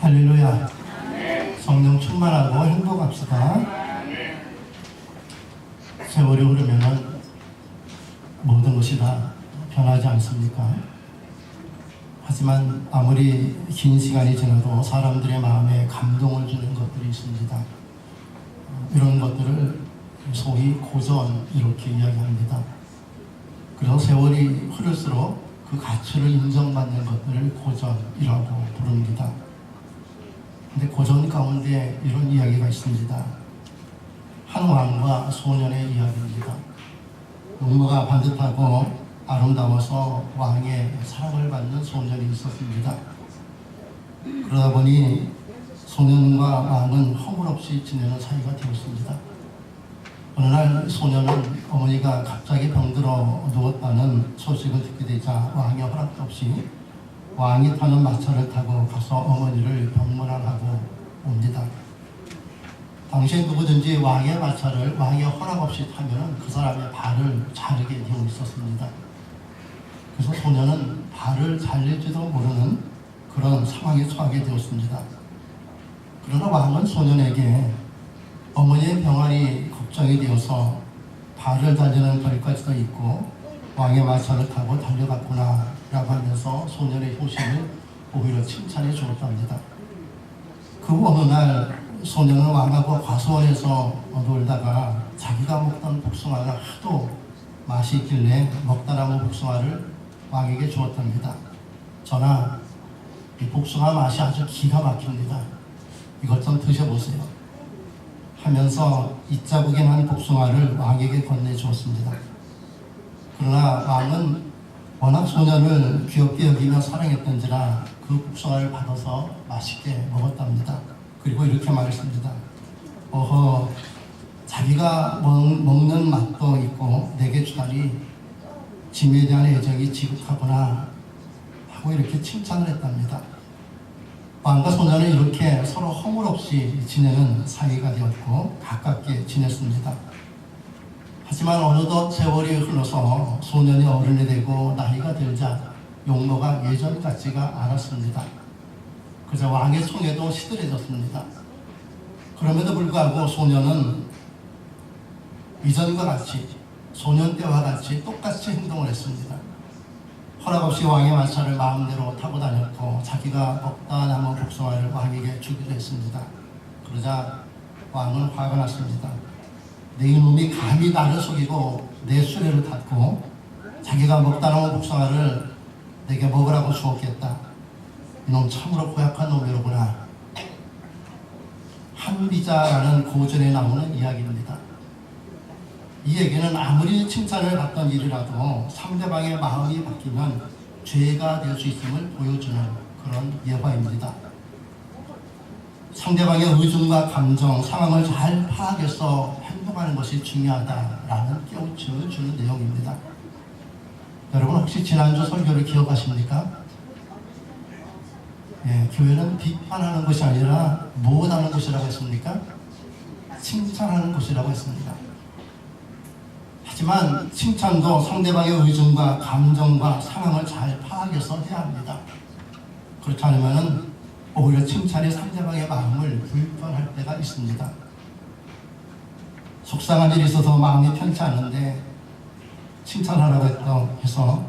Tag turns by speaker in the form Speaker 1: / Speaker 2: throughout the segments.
Speaker 1: 할렐루야. 성령 충만하고 행복합시다. 세월이 흐르면 모든 것이 다 변하지 않습니까? 하지만 아무리 긴 시간이 지나도 사람들의 마음에 감동을 주는 것들이 있습니다. 이런 것들을 소위 고전 이렇게 이야기합니다. 그래서 세월이 흐를수록 그 가치를 인정받는 것들을 고전이라고 부릅니다. 근데 고전 가운데 이런 이야기가 있습니다. 한 왕과 소년의 이야기입니다. 용모가 반듯하고 아름다워서 왕의 사랑을 받는 소년이 있었습니다. 그러다 보니 소년과 왕은 허물없이 지내는 사이가 되었습니다. 어느 날 소년은 어머니가 갑자기 병들어 누웠다는 소식을 듣게 되자 왕의 허락도 없이 왕이 타는 마차를 타고 가서 어머니를 병문안하고 옵니다. 당시에 누구든지 왕의 마차를 왕의 허락 없이 타면 그 사람의 발을 자르게 되어 있었습니다. 그래서 소년은 발을 잘릴지도 모르는 그런 상황에 처하게 되었습니다. 그러나 왕은 소년에게 어머니의 병환이 걱정이 되어서 발을 달리는 별까지도 있고 왕의 마차를 타고 달려갔구나 라고 하면서 소년의 효심을 오히려 칭찬해 주었답니다. 그 어느 날 소년은 왕하고 과수원에서 놀다가 자기가 먹던 복숭아가 하도 맛이 있길래 먹다 남은 복숭아를 왕에게 주었답니다. 전하, 이 복숭아 맛이 아주 기가 막힙니다. 이것 좀 드셔보세요 하면서 이자국에 난 복숭아를 왕에게 건네주었습니다. 그러나 왕은 워낙 소년을 귀엽게 여기며 사랑했던지라 그 복숭아를 받아서 맛있게 먹었답니다. 그리고 이렇게 말했습니다. 어허, 자기가 먹는 맛도 있고 내게 주다니 짐에 대한 애정이 지극하구나 하고 이렇게 칭찬을 했답니다. 왕과 소년은 이렇게 서로 허물없이 지내는 사이가 되었고 가깝게 지냈습니다. 하지만 어느덧 세월이 흘러서 소년이 어른이 되고 나이가 들자 용모가 예전 같지가 않았습니다. 그저 왕의 총에도 시들해졌습니다. 그럼에도 불구하고 소년은 이전과 같이 소년 때와 같이 똑같이 행동을 했습니다. 허락 없이 왕의 마차를 마음대로 타고 다녔고 자기가 먹다 남은 복숭아를 왕에게 주기도 했습니다. 그러자 왕은 화가 났습니다. 내 이놈이 감히 나를 속이고 내 수레를 탔고 자기가 먹다 남은 복숭아를 내게 먹으라고 주었겠다. 이놈 참으로 고약한 놈이로구나. 한비자라는 고전에 나오는 이야기입니다. 이 얘기는 아무리 칭찬을 받던 일이라도 상대방의 마음이 바뀌면 죄가 될 수 있음을 보여주는 그런 예화입니다. 상대방의 의중과 감정, 상황을 잘 파악해서 행동하는 것이 중요하다라는 깨우침을 주는 내용입니다. 여러분 혹시 지난주 설교를 기억하십니까? 교회는 비판하는 것이 아니라 무엇하는 것이라고 했습니까? 칭찬하는 것이라고 했습니다. 하지만 칭찬도 상대방의 의중과 감정과 상황을 잘 파악해서 해야 합니다. 그렇지 않으면 오히려 칭찬이 상대방의 마음을 불편할 때가 있습니다. 속상한 일이 있어서 마음이 편치 않은데 칭찬하라고 해서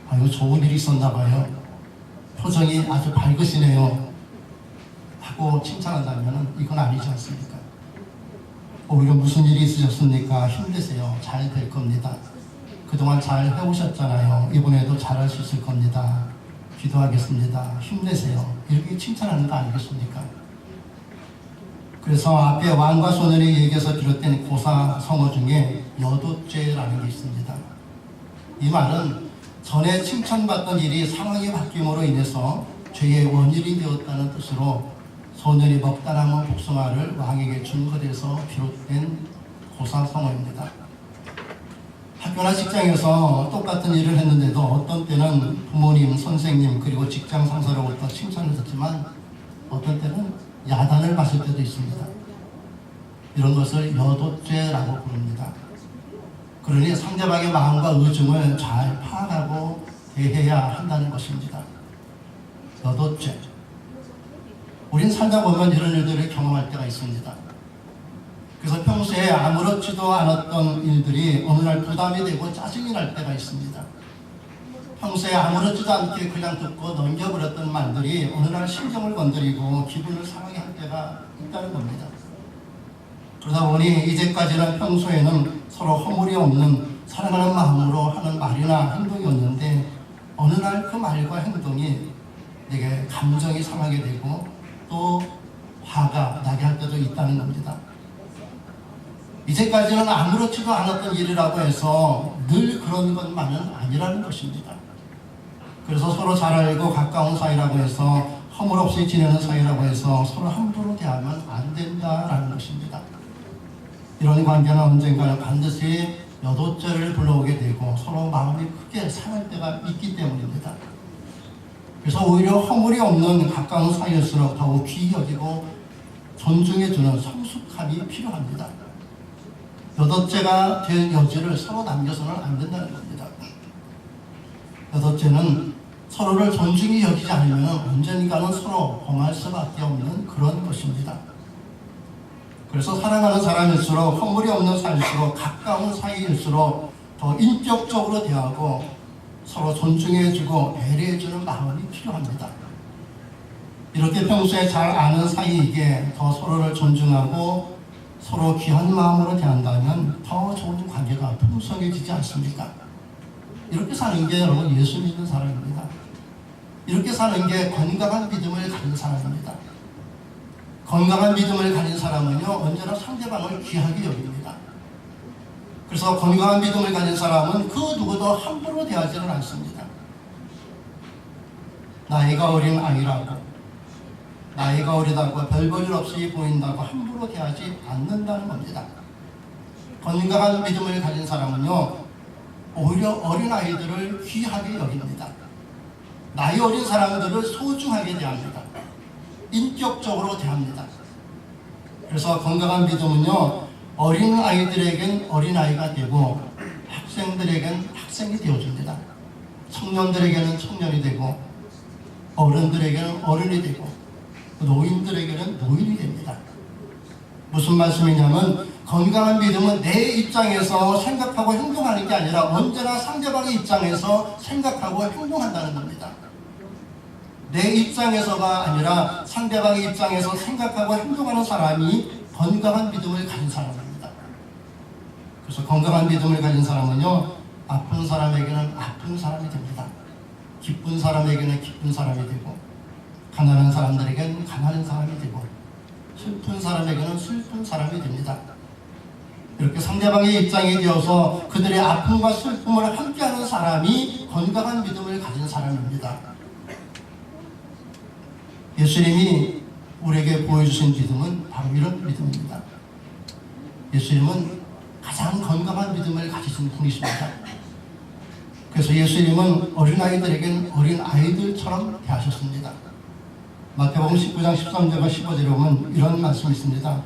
Speaker 1: 아유 좋은 일이 있었나 봐요. 표정이 아주 밝으시네요 하고 칭찬한다면 이건 아니지 않습니까? 오히려 무슨 일이 있으셨습니까? 힘내세요. 잘 될 겁니다. 그동안 잘 해오셨잖아요. 이번에도 잘할 수 있을 겁니다. 기도하겠습니다. 힘내세요. 이렇게 칭찬하는 거 아니겠습니까? 그래서 앞에 왕과 소년의 얘기에서 비롯된 고사성어 중에 여도죄라는 게 있습니다. 이 말은 전에 칭찬받던 일이 상황이 바뀜으로 인해서 죄의 원인이 되었다는 뜻으로 소년이 먹다 남은 복숭아를 왕에게 준 것에서 비롯된 고사성어입니다. 학교나 직장에서 똑같은 일을 했는데도 어떤 때는 부모님, 선생님 그리고 직장 상사로부터 칭찬을 듣지만 어떤 때는 야단을 맞을 때도 있습니다. 이런 것을 여도죄라고 부릅니다. 그러니 상대방의 마음과 의중을 잘 파악하고 대해야 한다는 것입니다. 여도죄. 우린 살다 보면 이런 일들을 경험할 때가 있습니다. 그래서 평소에 아무렇지도 않았던 일들이 어느 날 부담이 되고 짜증이 날 때가 있습니다. 평소에 아무렇지도 않게 그냥 듣고 넘겨버렸던 말들이 어느 날 신경을 건드리고 기분을 상하게 할 때가 있다는 겁니다. 그러다 보니 이제까지는 평소에는 서로 허물이 없는 사랑하는 마음으로 하는 말이나 행동이었는데 어느 날 그 말과 행동이 내게 감정이 상하게 되고 또 화가 나게 할 때도 있다는 겁니다. 이제까지는 아무렇지도 않았던 일이라고 해서 늘 그런 것만은 아니라는 것입니다. 그래서 서로 잘 알고 가까운 사이라고 해서 허물 없이 지내는 사이라고 해서 서로 함부로 대하면 안 된다라는 것입니다. 이런 관계는 언젠가는 반드시 여도죄를 불러오게 되고 서로 마음이 크게 상할 때가 있기 때문입니다. 그래서 오히려 허물이 없는 가까운 사이일수록 더욱 귀히 여기고 존중해주는 성숙함이 필요합니다. 여도죄가 될 여지를 서로 남겨서는 안 된다는 겁니다. 여도죄는 서로를 존중히 여기지 않으면 언젠가는 서로 범할 수밖에 없는 그런 것입니다. 그래서 사랑하는 사람일수록 허물이 없는 사이일수록 가까운 사이일수록 더 인격적으로 대하고 서로 존중해주고 배려해주는 마음이 필요합니다. 이렇게 평소에 잘 아는 사이이기에 더 서로를 존중하고 서로 귀한 마음으로 대한다면 더 좋은 관계가 풍성해지지 않습니까? 이렇게 사는 게 여러분 예수 믿는 사람입니다. 이렇게 사는 게 건강한 믿음을 가진 사람입니다. 건강한 믿음을 가진 사람은요 언제나 상대방을 귀하게 여깁니다. 그래서 건강한 믿음을 가진 사람은 그 누구도 함부로 대하지는 않습니다. 나이가 어린 아이라고 나이가 어리다고 별 볼 일 없이 보인다고 함부로 대하지 않는다는 겁니다. 건강한 믿음을 가진 사람은요 오히려 어린아이들을 귀하게 여깁니다. 나이 어린 사람들을 소중하게 대합니다. 인격적으로 대합니다. 그래서 건강한 믿음은요 어린아이들에겐 어린아이가 되고 학생들에겐 학생이 되어줍니다. 청년들에게는 청년이 되고 어른들에게는 어른이 되고 노인들에게는 노인이 됩니다. 무슨 말씀이냐면 건강한 믿음은 내 입장에서 생각하고 행동하는 게 아니라 언제나 상대방의 입장에서 생각하고 행동한다는 겁니다. 내 입장에서가 아니라 상대방의 입장에서 생각하고 행동하는 사람이 건강한 믿음을 가진 사람입니다. 그래서 건강한 믿음을 가진 사람은요 아픈 사람에게는 아픈 사람이 됩니다. 기쁜 사람에게는 기쁜 사람이 되고 가난한 사람들에게는 가난한 사람이 되고 슬픈 사람에게는 슬픈 사람이 됩니다. 이렇게 상대방의 입장이 되어서 그들의 아픔과 슬픔을 함께하는 사람이 건강한 믿음을 가진 사람입니다. 예수님이 우리에게 보여주신 믿음은 바로 이런 믿음입니다. 예수님은 가장 건강한 믿음을 가지신 분이십니다. 그래서 예수님은 어린아이들에겐 어린아이들처럼 대하셨습니다. 마태복음 19장 13절과 15절에 보면 이런 말씀이 있습니다.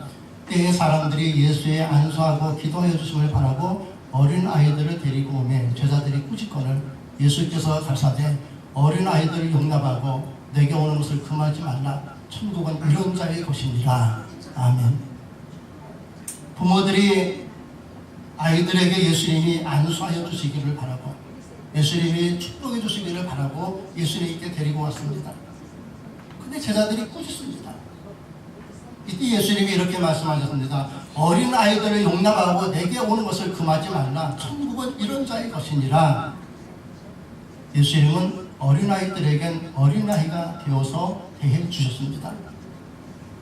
Speaker 1: 때에 사람들이 예수의 안수하고 기도하여 주심을 바라고 어린아이들을 데리고 오매 제자들이 꾸짖거늘 예수께서 가사대 어린아이들을 용납하고 내게 오는 것을 금하지 말라. 천국은 이런 자의 것이니라. 아멘. 부모들이 아이들에게 예수님이 안수하여 주시기를 바라고 예수님이 축복해 주시기를 바라고 예수님께 데리고 왔습니다. 근데 제자들이 꾸짖습니다. 이때 예수님이 이렇게 말씀하셨습니다. 어린 아이들을 용납하고 내게 오는 것을 금하지 말라. 천국은 이런 자의 것이니라. 예수님은 어린아이들에겐 어린아이가 되어서 대해 주셨습니다.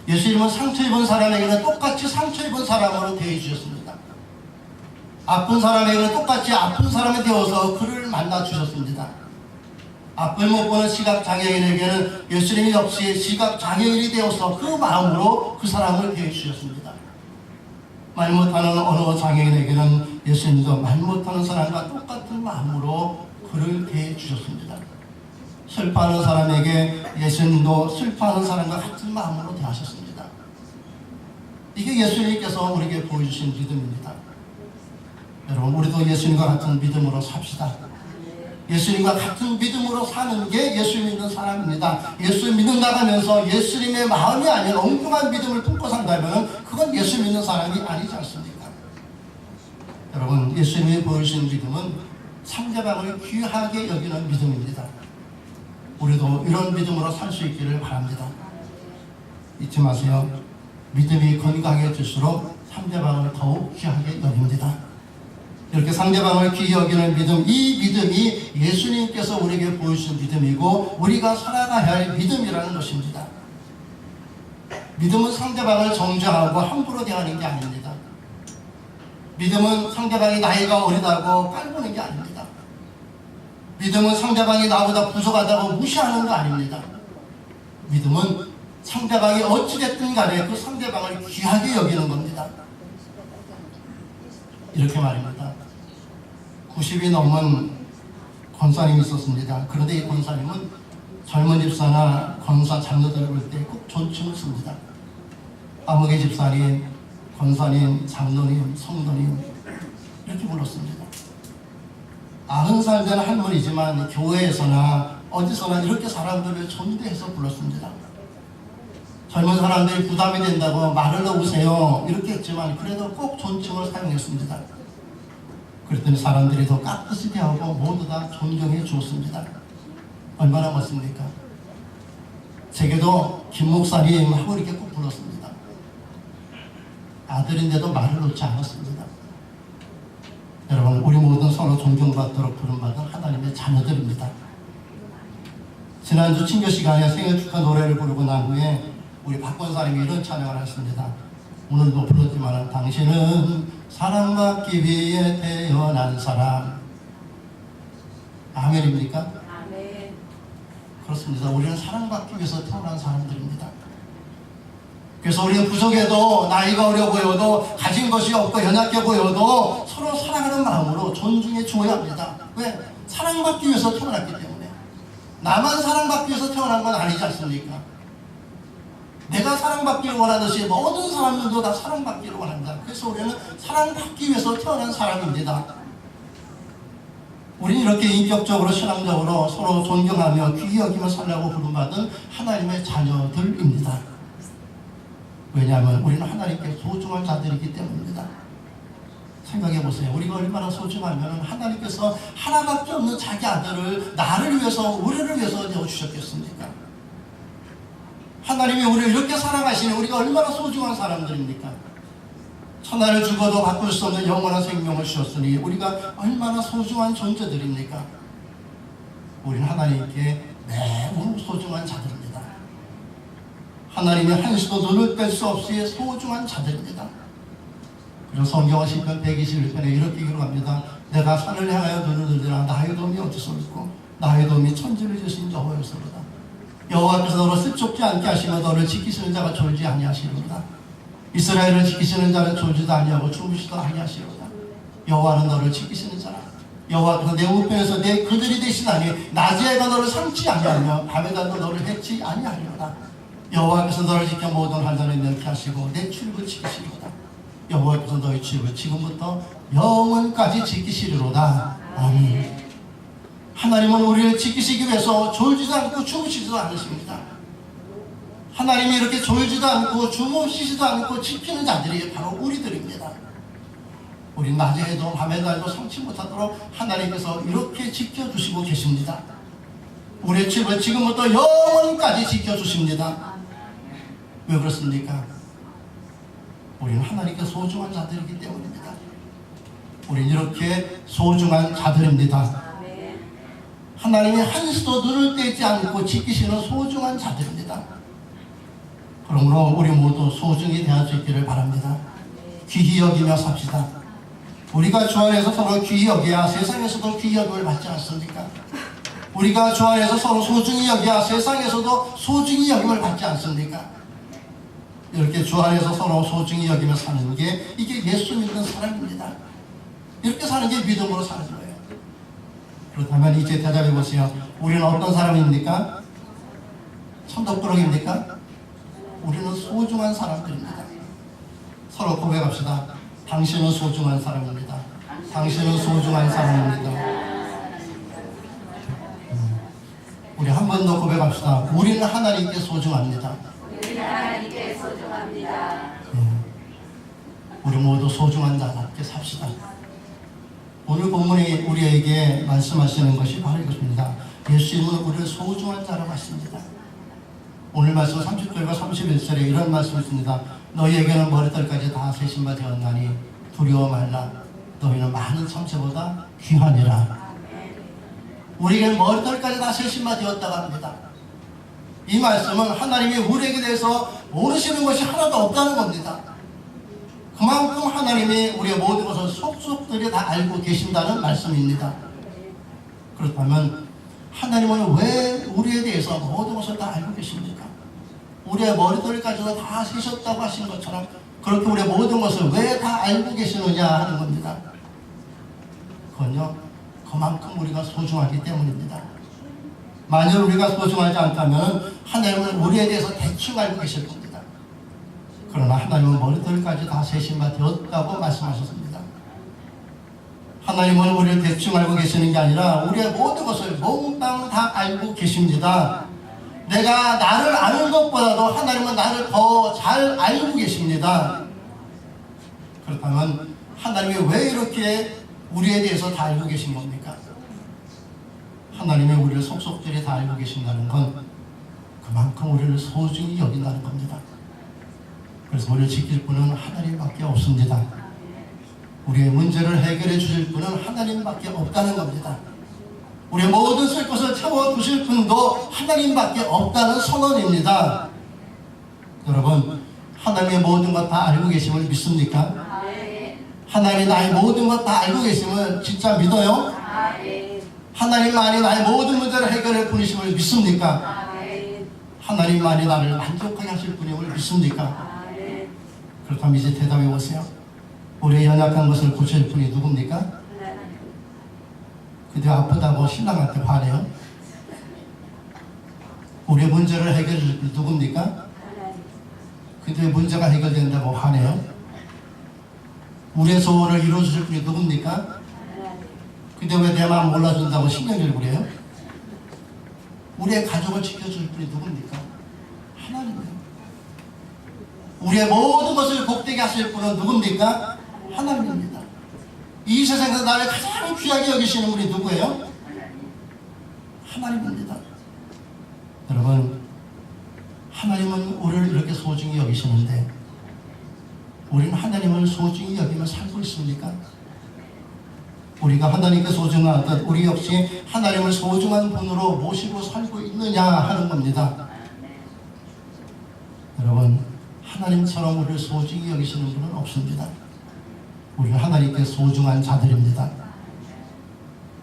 Speaker 1: 예수님은 상처 입은 사람에게는 똑같이 상처 입은 사람으로 대해 주셨습니다. 아픈 사람에게는 똑같이 아픈 사람이 되어서 그를 만나 주셨습니다. 앞을 못 보는 시각장애인에게는 예수님이 역시 시각장애인이 되어서 그 마음으로 그 사람을 대해 주셨습니다. 말 못하는 언어 장애인에게는 예수님도 말 못하는 사람과 똑같은 마음으로 그를 대해 주셨습니다. 슬퍼하는 사람에게 예수님도 슬퍼하는 사람과 같은 마음으로 대하셨습니다. 이게 예수님께서 우리에게 보여주신 믿음입니다. 여러분 우리도 예수님과 같은 믿음으로 삽시다. 예수님과 같은 믿음으로 사는 게 예수 믿는 사람입니다. 예수 믿는 나가면서 예수님의 마음이 아닌 엉뚱한 믿음을 품고 산다면 그건 예수 믿는 사람이 아니지 않습니까? 여러분, 예수님이 보여주신 믿음은 상대방을 귀하게 여기는 믿음입니다. 우리도 이런 믿음으로 살 수 있기를 바랍니다. 잊지 마세요. 믿음이 건강해질수록 상대방을 더욱 귀하게 여깁니다. 이렇게 상대방을 귀히 여기는 믿음, 이 믿음이 예수님께서 우리에게 보여주신 믿음이고 우리가 살아가야 할 믿음이라는 것입니다. 믿음은 상대방을 정죄하고 함부로 대하는 게 아닙니다. 믿음은 상대방이 나이가 어리다고 깔보는 게 아닙니다. 믿음은 상대방이 나보다 부족하다고 무시하는 거 아닙니다. 믿음은 상대방이 어찌됐든 간에 그 상대방을 귀하게 여기는 겁니다. 이렇게 말입니다. 90이 넘은 권사님이 있었습니다. 그런데 이 권사님은 젊은 집사나 권사 장로들을 볼 때 꼭 존칭을 씁니다. 아무개 집사님, 권사님, 장로님, 성도님 이렇게 불렀습니다. 90살 된 할머니지만 교회에서나 어디서나 이렇게 사람들을 존대해서 불렀습니다. 젊은 사람들이 부담이 된다고 말을 넣으세요 이렇게 했지만 그래도 꼭 존칭을 사용했습니다. 그랬더니 사람들이 더 깍듯이 대하고 모두 다 존경해 주었습니다. 얼마나 멋집니까? 제게도 김 목사님 하고 이렇게 꼭 불렀습니다. 아들인데도 말을 놓지 않았습니다. 여러분, 우리 모든 서로 존경받도록 부름받은 하나님의 자녀들입니다. 지난주 친교 시간에 생일 축하 노래를 부르고 난 후에 우리 박 권사님이 이런 찬양을 했습니다. 오늘도 불렀지만 당신은 사랑받기 위해 태어난 사람. 아멘입니까?
Speaker 2: 아멘.
Speaker 1: 그렇습니다. 우리는 사랑받기 위해서 태어난 사람들입니다. 그래서 우리는 부족해도 나이가 어려 보여도 가진 것이 없고 연약해 보여도 서로 사랑하는 마음으로 존중해 주어야 합니다. 왜? 사랑받기 위해서 태어났기 때문에. 나만 사랑받기 위해서 태어난 건 아니지 않습니까? 내가 사랑받기를 원하듯이 모든 사람들도 다 사랑받기를 원합니다. 그래서 우리는 사랑받기 위해서 태어난 사람입니다. 우리는 이렇게 인격적으로 신앙적으로 서로 존경하며 귀히 여기며 살라고 부름받은 하나님의 자녀들입니다. 왜냐하면 우리는 하나님께 소중한 자들이기 때문입니다. 생각해 보세요. 우리가 얼마나 소중하면 하나님께서 하나밖에 없는 자기 아들을 나를 위해서 우리를 위해서 내어주셨겠습니까? 하나님이 우리를 이렇게 사랑하시니 우리가 얼마나 소중한 사람들입니까? 천하를 죽어도 바꿀 수 없는 영원한 생명을 주셨으니 우리가 얼마나 소중한 존재들입니까? 우리는 하나님께 매우 소중한 자들입니다. 하나님의 한시도 눈을 뗄 수 없이 소중한 자들입니다. 그리고 성경은 시편 121편에 이렇게 기록합니다. 내가 산을 향하여 눈을 들리라 나의 도움이 어디서 있고 나의 도움이 천지를 지으신 여호와였습니다. 여호와께서 너를 슬쩍지 않게 하시며 너를 지키시는 자가 졸지 아니하시리로다. 이스라엘을 지키시는 자는 졸지도 아니하고 주무시도 아니하시리로다. 여호와는 너를 지키시는 자라. 여호와께서 내 우편에서 내 그들이 되시나니 낮에 해가 너를 삼지 아니하며 밤에 달도 너를 해치 아니하리로다. 여호와께서 너를 지켜 모든 환난을 면케 하시고 내 출입을 지키시리로다. 여호와께서 너의 출입을 지금부터 영원까지 지키시리로다. 아멘. 하나님은 우리를 지키시기 위해서 졸지도 않고 주무시지도 않으십니다. 하나님이 이렇게 졸지도 않고 주무시지도 않고 지키는 자들이 바로 우리들입니다. 우리 낮에 해도 밤에 달도 성치 못하도록 하나님께서 이렇게 지켜주시고 계십니다. 우리의 집을 지금부터 영원까지 지켜주십니다. 왜 그렇습니까? 우리는 하나님께 소중한 자들이기 때문입니다. 우리는 이렇게 소중한 자들입니다. 하나님이 한시도 눈을 떼지 않고 지키시는 소중한 자들입니다. 그러므로 우리 모두 소중히 대할 수 있기를 바랍니다. 귀히 여기며 삽시다. 우리가 주 안에서 서로 귀히 여겨야 세상에서도 귀히 여김을 받지 않습니까? 우리가 주 안에서 서로 소중히 여겨야 세상에서도 소중히 여김을 받지 않습니까? 이렇게 주 안에서 서로 소중히 여기며 사는 게 이게 예수 믿는 사람입니다. 이렇게 사는 게 믿음으로 사는 거예요. 그렇다면 이제 대답해 보세요. 우리는 어떤 사람입니까? 천덕꾸러기입니까? 우리는 소중한 사람들입니다. 서로 고백합시다. 당신은 소중한 사람입니다. 당신은 소중한 사람입니다. 우리 한 번 더 고백합시다. 우리는 하나님께 소중합니다.
Speaker 2: 우리는 하나님께 소중합니다.
Speaker 1: 우리 모두 소중한 자답게 삽시다. 오늘 본문이 우리에게 말씀하시는 것이 바로 이것입니다. 예수님은 우리를 소중한 자라고 하십니다. 오늘 말씀 30절과 31절에 이런 말씀이 있습니다. 너희에게는 머리털까지 다 세신바 되었나니 두려워 말라. 너희는 많은 참새보다 귀하니라. 우리에게는 머리털까지 다 세신바 되었다고 합니다. 이 말씀은 하나님이 우리에게 대해서 모르시는 것이 하나도 없다는 겁니다. 그만큼 하나님이 우리의 모든 것을 속속들이 다 알고 계신다는 말씀입니다. 그렇다면 하나님은 왜 우리에 대해서 모든 것을 다 알고 계십니까? 우리의 머리털까지도 다 세셨다고 하신 것처럼 그렇게 우리의 모든 것을 왜 다 알고 계시느냐 하는 겁니다. 그건요, 그만큼 우리가 소중하기 때문입니다. 만약 우리가 소중하지 않다면 하나님은 우리에 대해서 대충 알고 계실 겁니다. 그러나 하나님은 머리털까지 다 세신바 되었다고 말씀하셨습니다. 하나님은 우리를 대충 알고 계시는 게 아니라 우리의 모든 것을 몽땅 다 알고 계십니다. 내가 나를 아는 것보다도 하나님은 나를 더 잘 알고 계십니다. 그렇다면 하나님이 왜 이렇게 우리에 대해서 다 알고 계신 겁니까? 하나님이 우리를 속속들이 다 알고 계신다는 건 그만큼 우리를 소중히 여긴다는 겁니다. 그래서 우리를 지킬 분은 하나님밖에 없습니다. 우리의 문제를 해결해 주실 분은 하나님밖에 없다는 겁니다. 우리의 모든 쓸 것을 채워주실 분도 하나님밖에 없다는 선언입니다. 여러분, 하나님의 모든 것 다 알고 계심을 믿습니까? 하나님이 나의 모든 것 다 알고 계심을 진짜 믿어요? 하나님만이 나의 모든 문제를 해결할 분이심을 믿습니까? 하나님만이 나를 만족하게 하실 분임을 믿습니까? 그렇다면 이제 대답해 보세요. 우리의 연약한 것을 고칠 분이 누굽니까? 근데 아프다고 신랑한테 화내요? 우리의 문제를 해결해 줄 분이 누굽니까? 근데 문제가 해결된다고 화내요? 우리의 소원을 이루어주실 분이 누굽니까? 근데 왜 내 마음 몰라준다고 신경질을 그래요? 우리의 가족을 지켜줄 분이 누굽니까? 하나님이에요. 우리의 모든 것을 복되게 하실 분은 누굽니까? 하나님입니다. 이 세상에서 나를 가장 귀하게 여기시는 분이 누구예요? 하나님입니다. 여러분, 하나님은 우리를 이렇게 소중히 여기시는데 우리는 하나님을 소중히 여기며 살고 있습니까? 우리가 하나님께 소중하듯 우리 역시 하나님을 소중한 분으로 모시고 살고 있느냐 하는 겁니다. 여러분, 하나님처럼 우리를 소중히 여기시는 분은 없습니다. 우리는 하나님께 소중한 자들입니다.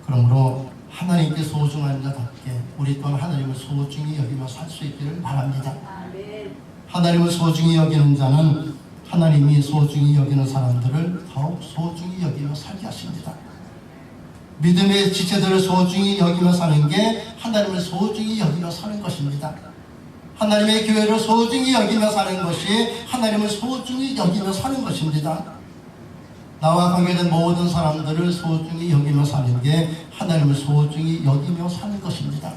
Speaker 1: 그러므로 하나님께 소중한 자답게 우리 또한 하나님을 소중히 여기며 살 수 있기를 바랍니다. 하나님을 소중히 여기는 자는 하나님이 소중히 여기는 사람들을 더욱 소중히 여기며 살게 하십니다. 믿음의 지체들을 소중히 여기며 사는 게 하나님을 소중히 여기며 사는 것입니다. 하나님의 교회를 소중히 여기며 사는 것이 하나님을 소중히 여기며 사는 것입니다. 나와 관계된 모든 사람들을 소중히 여기며 사는 게 하나님을 소중히 여기며 사는 것입니다.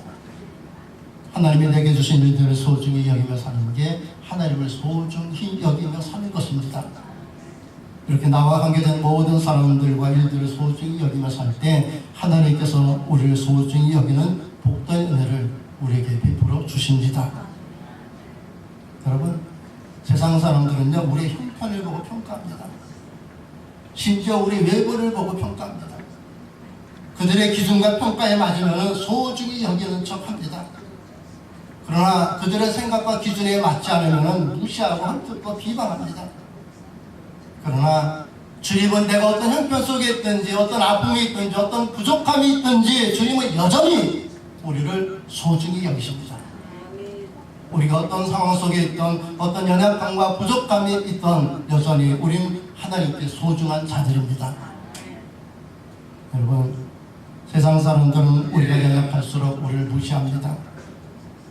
Speaker 1: 하나님이 내게 주신 일들을 소중히 여기며 사는 게 하나님을 소중히 여기며 사는 것입니다. 이렇게 나와 관계된 모든 사람들과 일들을 소중히 여기며 살 때 하나님께서 우리를 소중히 여기는 복된 은혜를 우리에게 베풀어 주십니다. 여러분, 세상 사람들은요, 우리의 형편을 보고 평가합니다. 심지어 우리 외모를 보고 평가합니다. 그들의 기준과 평가에 맞으면 소중히 여기는 척합니다. 그러나 그들의 생각과 기준에 맞지 않으면 무시하고 한뜻도 비방합니다. 그러나 주님은 내가 어떤 형편 속에 있든지 어떤 아픔이 있든지 어떤 부족함이 있든지 주님은 여전히 우리를 소중히 여기십니다. 우리가 어떤 상황 속에 있던 어떤 연약함과 부족함이 있던 여전히 우린 하나님께 소중한 자들입니다. 여러분, 세상 사람들은 우리가 연약할수록 우리를 무시합니다.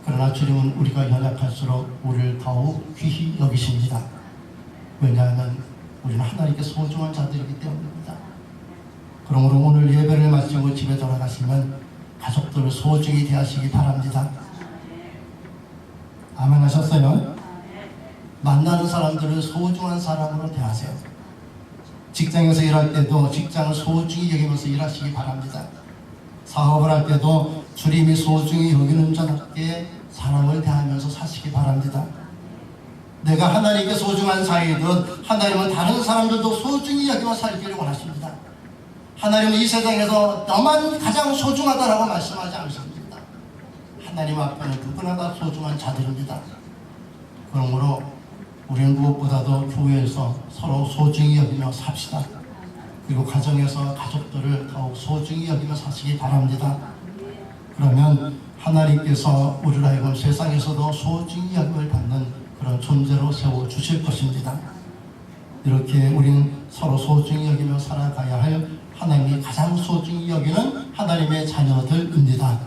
Speaker 1: 그러나 주님은 우리가 연약할수록 우리를 더욱 귀히 여기십니다. 왜냐하면 우리는 하나님께 소중한 자들이기 때문입니다. 그러므로 오늘 예배를 마치고 집에 돌아가시면 가족들을 소중히 대하시기 바랍니다. 아멘 하셨어요? 만나는 사람들을 소중한 사람으로 대하세요. 직장에서 일할 때도 직장을 소중히 여기면서 일하시기 바랍니다. 사업을 할 때도 주님이 소중히 여기는 자답게 사람을 대하면서 사시기 바랍니다. 내가 하나님께 소중한 자이듯 하나님은 다른 사람들도 소중히 여기며 살기를 원하십니다. 하나님은 이 세상에서 너만 가장 소중하다라고 말씀하지 않으십니다. 하나님 앞에는 누구나 다 소중한 자들입니다. 그러므로 우리는 무엇보다도 교회에서 서로 소중히 여기며 삽시다. 그리고 가정에서 가족들을 더욱 소중히 여기며 사시기 바랍니다. 그러면 하나님께서 우리를 하여금 세상에서도 소중히 여김을 받는 그런 존재로 세워주실 것입니다. 이렇게 우리는 서로 소중히 여기며 살아가야 할 하나님이 가장 소중히 여기는 하나님의 자녀들입니다.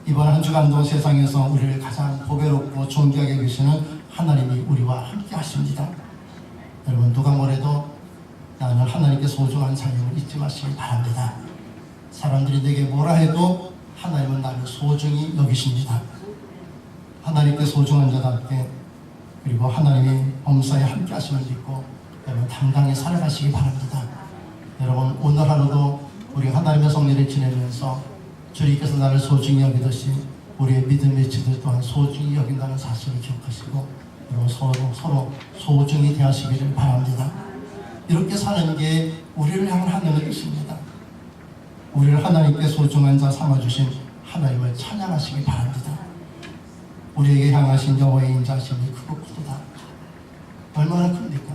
Speaker 1: 이번 한 주간도 세상에서 우리를 가장 보배롭고 존귀하게 계시는 하나님이 우리와 함께 하십니다. 여러분 누가 뭐래도 나는 하나님께 소중한 자녀를 잊지 마시기 바랍니다. 사람들이 내게 뭐라 해도 하나님은 나를 소중히 여기십니다. 하나님께 소중한 자답게 그리고 하나님이 범사에 함께 하심을 믿고 여러분 당당히 살아가시기 바랍니다. 여러분 오늘 하루도 우리 하나님의 성례를 지내면서 주님께서 나를 소중히 여기듯이 우리의 믿음의 지들 또한 소중히 여긴다는 사실을 기억하시고 여러분 서로 소중히 대하시기를 바랍니다. 이렇게 사는 게 우리를 향한 하나님의 뜻입니다. 우리를 하나님께 소중한 자 삼아주신 하나님을 찬양하시기 바랍니다. 우리에게 향하신 여호와의 인자심이 크고 크도다. 얼마나 큽니까?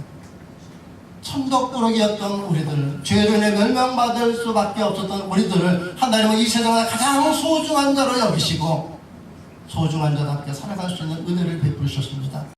Speaker 1: 천덕꾸러기였던 우리들, 죄로 인해 멸망받을 수밖에 없었던 우리들을 하나님은 이 세상에 가장 소중한 자로 여기시고 소중한 자답게 살아갈 수 있는 은혜를 베푸셨습니다.